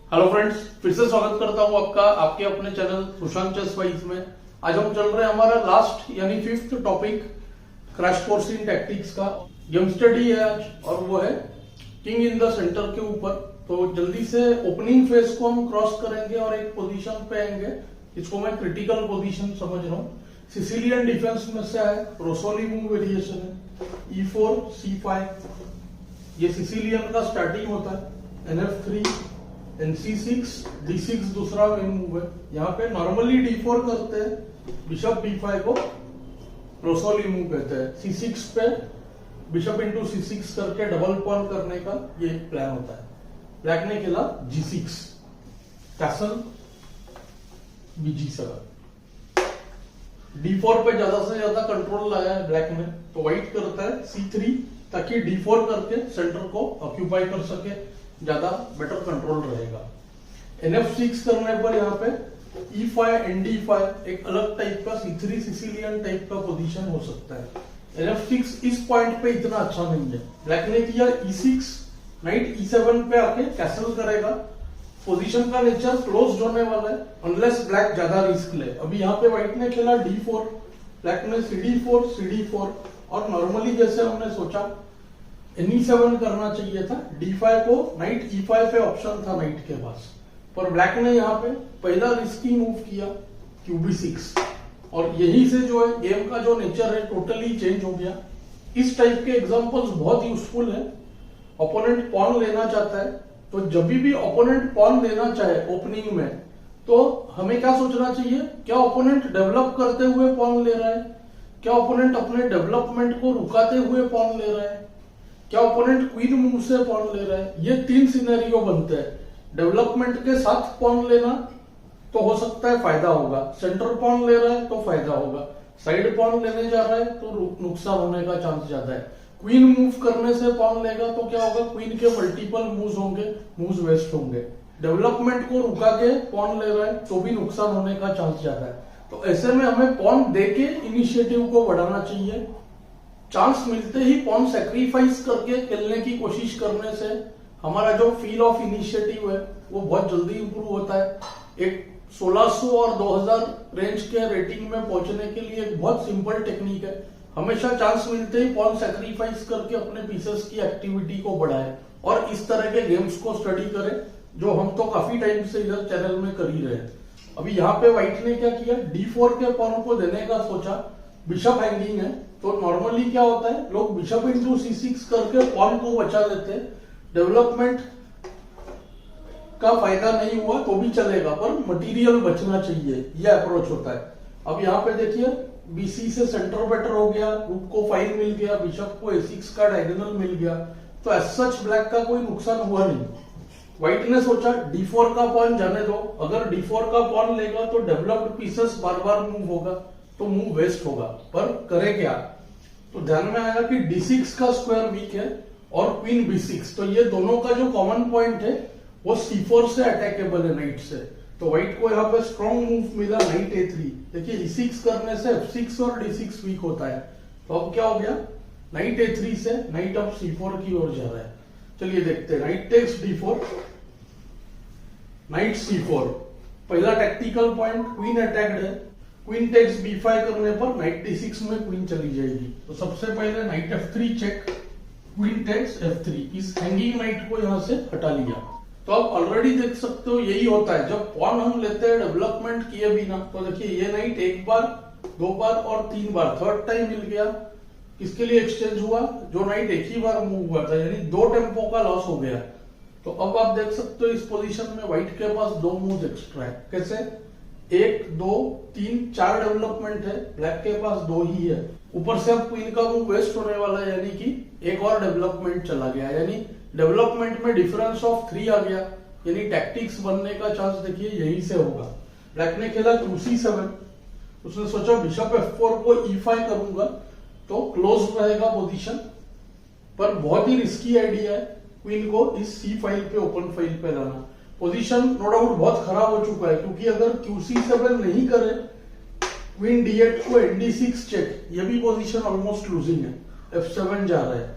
Hello friends, फिर से स्वागत करता हूं आपका आपके अपने चैनल सुशांत चेस वाइज में। आज हम चल रहे हैं हमारा लास्ट यानी 5th topic crash course in tactics का। गेम स्टडी है आज और वो है किंग इन द सेंटर के ऊपर। तो जल्दी से ओपनिंग फेज को हम क्रॉस करेंगे और एक पोजीशन पे आएंगे। इसको मैं क्रिटिकल पोजीशन समझ रहा हूँ। सिसिलियन डिफेंस में से है, रोसोली मूव वेरिएशन है। E4 C5 ये सिसिलियन का स्टार्टिंग होता है। NF3 NC6 D6 दूसरा मेन मूव है। यहाँ पे नॉर्मली D4 करते हैं, बिशप B5 को रोसोली मूव कहते हैं। C6 पे बिशप इंटू C6 करके डबल पॉन करने का ये प्लान होता है। ब्लैक ने खेला G6, कैसल BG7। D4 पे ज्यादा से ज्यादा कंट्रोल लाया है ब्लैक ने, तो व्हाइट करता है C3 ताकि D4 करके सेंटर को ऑक्यूपाई कर सके, ज्यादा बेटर कंट्रोल रहेगा। NF6 करने पर यहाँ पे E5 ND5 एक अलग टाइप का C3 सिसिलियन टाइप का पोजीशन हो सकता है। NF6 इस पॉइंट पे इतना अच्छा नहीं है। ब्लैक ने किया E6, नाइट E7 पे आके कैसल करेगा। पोजीशन का नेचर क्लोज होने वाला है अनलेस ब्लैक ज्यादा रिस्क ले। अभी यहाँ पे व्हाइट ने खेला D4, ब्लैक ने CD4 और नॉर्मली जैसे हमने सोचा NE7 करना चाहिए था। D5 को नाइट E5 पे ऑप्शन था नाइट के पास, पर ब्लैक ने यहाँ पे पहला रिस्की मूव किया QB6 और यही से जो है गेम का जो नेचर है टोटली चेंज हो गया। इस टाइप के एग्जांपल्स बहुत यूजफुल है। ओपोनेंट पॉन लेना चाहता है तो जब भी ओपोनेंट पॉन लेना चाहे ओपनिंग में तो हमें क्या सोचना चाहिए, क्या ओपोनेंट डेवलप करते हुए पॉन ले रहा है, क्या ओपोनेंट अपने डेवलपमेंट को रुकाते हुए पॉन ले रहा है, क्या ओपोनेंट क्वीन मूव से पॉन ले रहा है। ये 3 सिनेरियो बनते हैं। डेवलपमेंट के साथ पॉन लेना तो हो सकता है फायदा होगा, सेंटर पॉन ले रहा है तो फायदा होगा, साइड पॉन लेने जा रहा है तो नुकसान होने का चांस ज्यादा है। क्वीन मूव करने से पॉन लेगा तो क्या होगा, क्वीन के मल्टीपल मूव्स होंगे, मूव्स वेस्ट होंगे। डेवलपमेंट को रुका के पॉन ले रहा है तो भी नुकसान होने का चांस ज्यादा है। तो ऐसे में हमें पॉन देके इनिशिएटिव को बढ़ाना चाहिए। चांस मिलते ही पॉन सैक्रिफाइस करके खेलने की कोशिश करने से हमारा जो फील ऑफ इनिशिएटिव है वो बहुत जल्दी इंप्रूव होता है। एक 1600 और 2000 रेंज के रेटिंग में पहुंचने के लिए एक बहुत सिंपल टेक्निक है। हमेशा चांस मिलते ही पॉन सैक्रिफाइस करके अपने पीसेस की एक्टिविटी को बढ़ाए और इस तरह के गेम्स को स्टडी करें, जो हम तो काफी टाइम से इधर चैनल में कर ही रहे हैं। अभी यहाँ पे व्हाइट ने क्या किया, D4 के पॉन को देने का सोचा, बिशप हैंगिंग है तो नॉर्मली क्या होता है, लोग बिशप इंटू C6 करके पॉन को बचा लेते हैं। डेवलपमेंट का फायदा नहीं हुआ तो भी चलेगा पर मटेरियल बचना चाहिए, यह अप्रोच होता है। अब यहाँ पे देखिए BC से सेंटर बेटर हो गया, रूक को 5 मिल गया, बिशप को A6 का डायगोनल मिल गया, तो एज सच ब्लैक का कोई नुकसान हुआ नहीं। व्हाइट ने सोचा D4 का पॉन जाने दो, अगर D4 का पॉन लेगा तो डेवलप्ड पीसेस बार बार मूव होगा तो मूव वेस्ट होगा, पर करे क्या, तो ध्यान में आएगा कि D6 का स्क्वायर वीक है और क्वीन B6, तो ये दोनों का जो कॉमन पॉइंट है वो C4 से अटैकेबल है नाइट से। तो व्हाइट को यहाँ पे स्ट्रॉन्ग मूव मिला नाइट A3। देखिए E6 करने से F6 और D6 वीक होता है, तो अब क्या हो गया, नाइट A3 से नाइट अब C4 की ओर जा रहा है। चलिए देखते हैं, knight takes D4, night C4 पहला टैक्टिकल पॉइंट, क्वीन अटैक्ड है। क्वीन टेक्स B5 करने पर नाइट D6 में क्वीन चली जाएगी, तो सबसे पहले night F3 check, queen takes F3, इस हैंगिंग नाइट को यहां से हटा लिया। तो अब ऑलरेडी देख सकते हो यही होता है जब पॉन हम लेते हैं डेवलपमेंट किए बिना। तो देखिए ये नाइट एक बार, 2 बार और 3 बार, थर्ड टाइम मिल गया। किसके लिए एक्सचेंज हुआ, जो नाइट एक ही बार मूव हुआ था, यानी 2 टेम्पो का लॉस हो गया। तो अब आप देख सकते हो इस पोजीशन में व्हाइट के पास 2 मूव एक्स्ट्रा है। कैसे, 1 2 3 4 डेवलपमेंट है, ब्लैक के पास 2 ही है। ऊपर से अब क्वीन का मूव वेस्ट होने वाला है, यानी कि एक और डेवलपमेंट चला गया, यानी डेवलपमेंट में डिफरेंस ऑफ 3 आ गया, यानी टैक्टिक्स बनने का चांस देखिए यही से होगा। ब्लैक ने खेला QC7, उसने सोचा बिशप F4 को E5 करूंगा तो क्लोज रहेगा पोजीशन, पर बहुत ही रिस्की आइडिया है क्वीन को इस C फाइल पे, ओपन फाइल पे लाना। पोजीशन नो डाउट बहुत खराब हो चुका है, क्योंकि अगर QC7 नहीं करे, क्वीन D8 को ND6 चेक, ये भी पोजीशन ऑलमोस्ट लूजिंग है, F7 जा रहा है।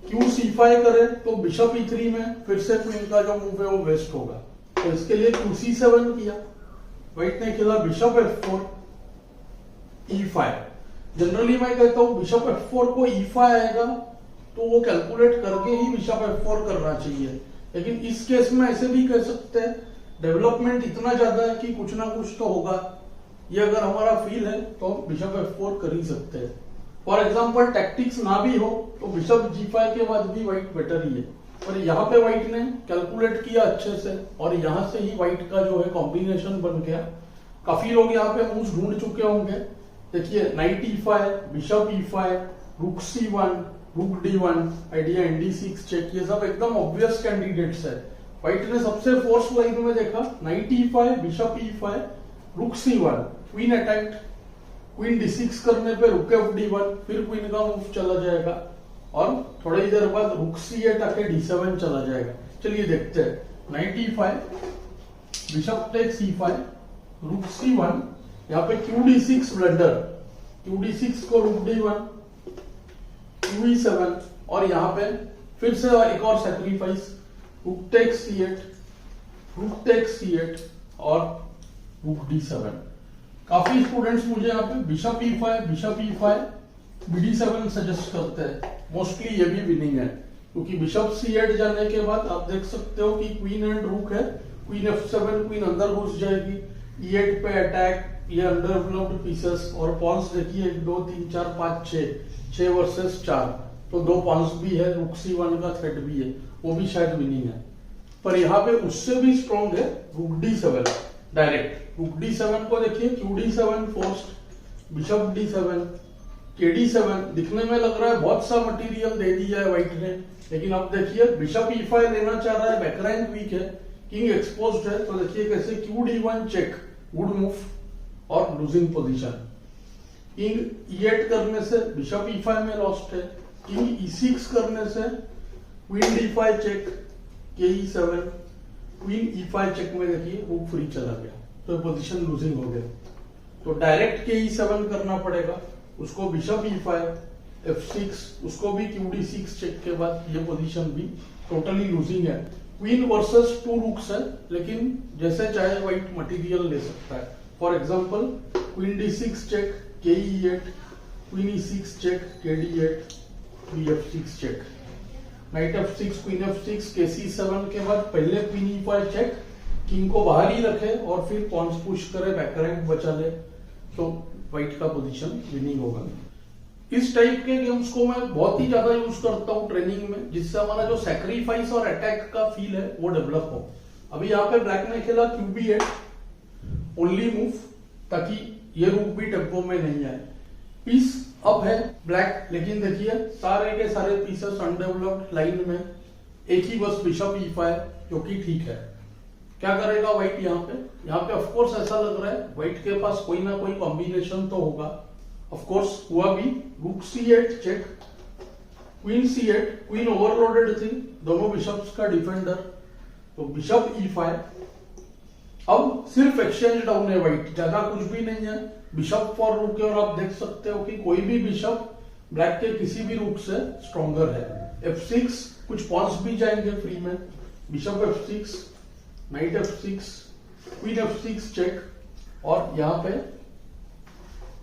QC5 करे तो बिशप E3 में फिर से क्वीन का जो मूव है वो वेस्ट होगा। तो इसके लिए QC7 किया, व्हाइट ने खेला बिशप F4 E5। जनरली मैं कहता हूं बिशप F4 को E5 आएगा तो वो कैलकुलेट करके ही बिशप F4 करना चाहिए, लेकिन इस केस में ऐसे भी कह सकते हैं डेवलपमेंट इतना ज्यादा है कि कुछ ना कुछ तो होगा, ये अगर हमारा फील है तो बिशप F4 कर ही सकते हैं। फॉर एग्जाम्पल टैक्टिक्स ना भी हो तो बिशप G5 के बाद भी व्हाइट बेटर ही है, पर यहाँ पे व्हाइट ने कैलकुलेट किया अच्छे से और यहाँ से ही व्हाइट का जो है कॉम्बिनेशन बन गया। काफी लोग यहाँ पे मूव्स ढूंढ चुके होंगे, देखिए नाइट E5, बिशप E5, रुक C1, रुक D1, आइडिया ND6 चेक, ये सब एकदम ऑब्वियस कैंडिडेट्स है। व्हाइट ने सबसे फोर्स लाइन में देखा नाइट E5, बिशप E5, रुक C1, queen attacked, queen D6 करने पे रुक F D1, फिर क्वीन का मूव चला जाएगा और थोड़ी देर बाद रुक C8 आके D7 चला जाएगा। चलिए देखते हैं night E5, bishop take C5, रुक C1, यहाँ पे QD6 ब्लंडर, QD6 को रुक D1, QE7 और यहाँ पे फिर से एक और सैक्रिफाइस, रुक टेक C8, रुक टेक C8 और रुक D7। काफी स्टूडेंट्स मुझे यहाँ पे बिशप E5, BD7 सजेस्ट करते हैं, मोस्टली ये भी विनिंग है क्योंकि बिशप C8 जाने के बाद आप देख सकते हो कि क्वीन एंड रुक है, क्वीन F7, क्वीन अंदर घुस जाएगी, E8 पे अटैक, ये अंडरडेवलप्ड पीसेस और पॉन्स देखिए 1 2 3 4 5 6 वर्सेस 4, तो 2 पॉन्स भी है, रुक C1 का थ्रेट भी है, वो भी शायद विनिंग है। पर यहाँ पे उससे भी स्ट्रॉन्ग है रुक D7 डायरेक्ट। रुक D7 को देखिए QD7 forced, bishop D7, KD7, दिखने में लग रहा है बहुत सा मटेरियल दे दिया है व्हाइट ने, लेकिन अब देखिए बिशप E5 लेना चाह रहा है, बैकरैंक वीक है, किंग एक्सपोज्ड है, तो देखिए कैसे QD1 चेक, गुड मूव और लूजिंग पोजीशन। किंग E8 करने से बिशप E5 में लॉस्ट है, किंग E6 करने से queen D5 check, KE7, queen E5 check में देखिए वो फ्री चला गया, तो पोजीशन लूजिंग हो गया, तो डायरेक्ट KE7 करना पड़ेगा उसको, बिशप E5, F6, उसको भी QD6 चेक के बाद ये पोजीशन भी टोटली लूजिंग है। क्वीन वर्सेस 2 रुक्स है, लेकिन जैसे चाहे व्हाइट मटेरियल ले सकता है। For example queen D6 check, KE8, queen E6 check, KD8, F6 check, knight F6, queen F6, KC7 के बाद पहले क्वीन E5 चेक, किंग को बाहर ही रखे और फिर पॉन्स पुश करे, बैकरैंक बचा ले, तो व्हाइट का पोजीशन विनिंग होगा। इस टाइप के गेम्स को मैं बहुत ही ज्यादा यूज करता हूँ ट्रेनिंग में, जिससे हमारा जो सैक्रिफाइस और अटैक का फील है वो डेवलप हो। अभी यहाँ पे ब्लैक ने खेला QB8 ओनली मूव, ताकि ये रूक भी टेम्पो में नहीं आए। पीस अब है ब्लैक, लेकिन देखिए सारे के सारे पीसेस अनडेवलप्ड लाइन में, एक ही बस बिशप E5 जो कि ठीक है। क्या करेगा व्हाइट यहाँ पे ऑफ कोर्स ऐसा लग रहा है व्हाइट के पास कोई ना कोई कॉम्बिनेशन तो होगा। ऑफ कोर्स हुआ भी, रुक C8 check, queen C8, queen overloaded थी, दोनों बिशप्स का डिफेंडर, तो बिशप E5। अब सिर्फ एक्सचेंज डाउन है व्हाइट, ज्यादा कुछ भी नहीं है, बिशप फॉर रुक है, और आप देख सकते हो कि कोई भी बिशप ब्लैक के किसी भी रुक से स्ट्रॉन्गर है। F6, कुछ पॉन्स भी जाएंगे फ्री में, bishop F6, night F6, queen F6 check, और यहाँ पे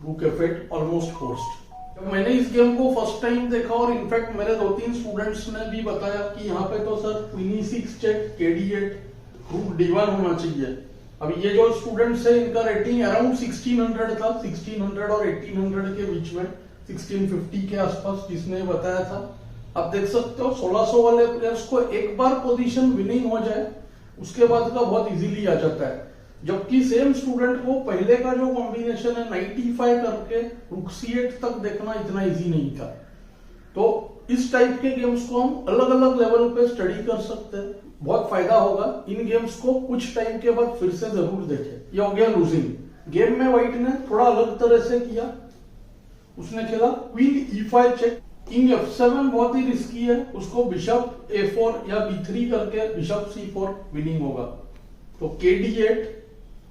रुक F8 ऑलमोस्ट फोर्स्ड। जब मैंने इस गेम को फर्स्ट टाइम देखा, और इनफैक्ट मेरे 2-3 स्टूडेंट्स ने भी बताया कि यहाँ पे तो sir queen E6 check, KD8, रुक D1 होना चाहिए। अब ये जो स्टूडेंट्स है इनका रेटिंग अराउंड 1600 था, 1600 और 1800 के बीच में, 1650 के आसपास जिसने बताया था। आप देख सकते हो 1600 वाले प्लेयर्स को एक बार पोजीशन विनिंग हो जाए उसके बाद का बहुत इजीली आ जाता है, जबकि सेम स्टूडेंट को पहले का जो कॉम्बिनेशन है 95 करके रुक C8 तक देखना इतना इजी नहीं था। तो इस टाइप के गेम्स को हम अलग अलग लेवल पे स्टडी कर सकते हैं, बहुत फायदा होगा। इन गेम्स को कुछ टाइम के बाद फिर से जरूर देखें। ये हो गया लूजिंग। गेम में व्हाइट ने थोड़ा अलग तरह से किया, उसने खेला queen E5 check, king F7 बहुत ही रिस्की है, उसको बिशप A4 या B3 करके बिशप C4 विनिंग होगा। तो KD8,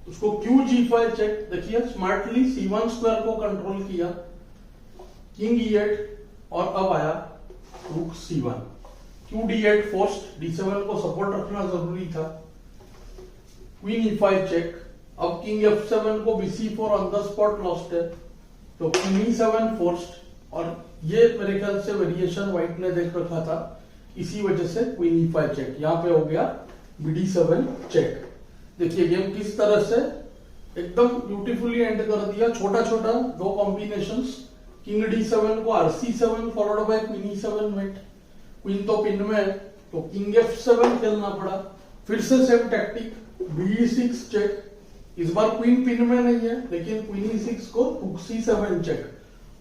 उसको QG5 चेक, देखिए स्मार्टली C1 स्क्वायर को कंट्रोल किया, किंग E8, और अब आया रुक C1, QD8 फोर्स्ड, D7 को सपोर्ट रखना जरूरी था, क्वीन E5 चेक। अब किंग F7 को BC4 on the spot lost है, तो क्वीन E7 फोर्स्ड, और ये मेरे ख्याल से वेरिएशन व्हाइट ने देख रखा था, इसी वजह से क्वीन E5 चेक। यहाँ पे हो गया BD7 चेक। देखिए गेम किस तरह से एकदम ब्यूटीफुली एंड कर दिया, छोटा छोटा दो कॉम्बिनेशंस। किंग D7 को RC7 followed by queen E7 mate. Queen तो पिन में है, तो किंग F7 खेलना पड़ा। फिर से सेम टैक्टिक, BE6 चेक। इस बार क्वीन पिन में नहीं है, लेकिन क्वीन E6 को रुक C7 चेक,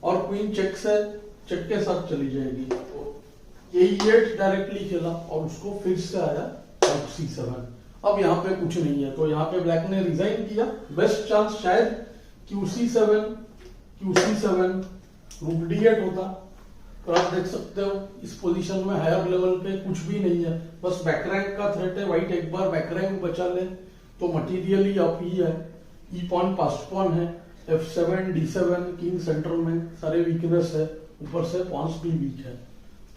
और क्वीन चेक से चेक के साथ चली जाएगी। E8 डायरेक्टली खेला और उसको फिर से आया रुक C7। अब यहाँ पे कुछ नहीं है, तो यहाँ पे ब्लैक ने रिजाइन किया। बेस्ट चांस शायद QC7 रुक D8 होता, तो आप देख सकते हो इस पोजीशन में हायर लेवल पे कुछ भी नहीं है, बस बैकरैंक का थ्रेट है। व्हाइट एक बार बैकरैंक बचा ले तो मटीरियली अप ही है। ई पॉन पास्ट पॉन है, F7 D7 किंग सेंटर में सारे वीकनेस है, ऊपर से पॉन्स भी वीक है।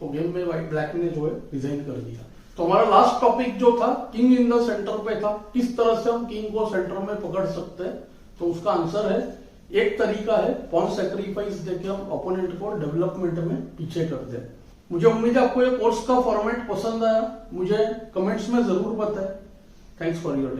तो गेम में व्हाइट ब्लैक ने जो है डिजाइन कर दिया। तो हमारा लास्ट टॉपिक जो था किंग इन द सेंटर पे था, किस तरह से हम किंग को सेंटर में पकड़ सकते हैं। तो उसका आंसर है, एक तरीका है पॉन सैक्रिफाइस देके हम ओपोनेंट को डेवलपमेंट में पीछे कर दें। मुझे उम्मीद है आपको ये कोर्स का फॉर्मेट पसंद आया, मुझे कमेंट्स में जरूर बताएं। Thanks for your time.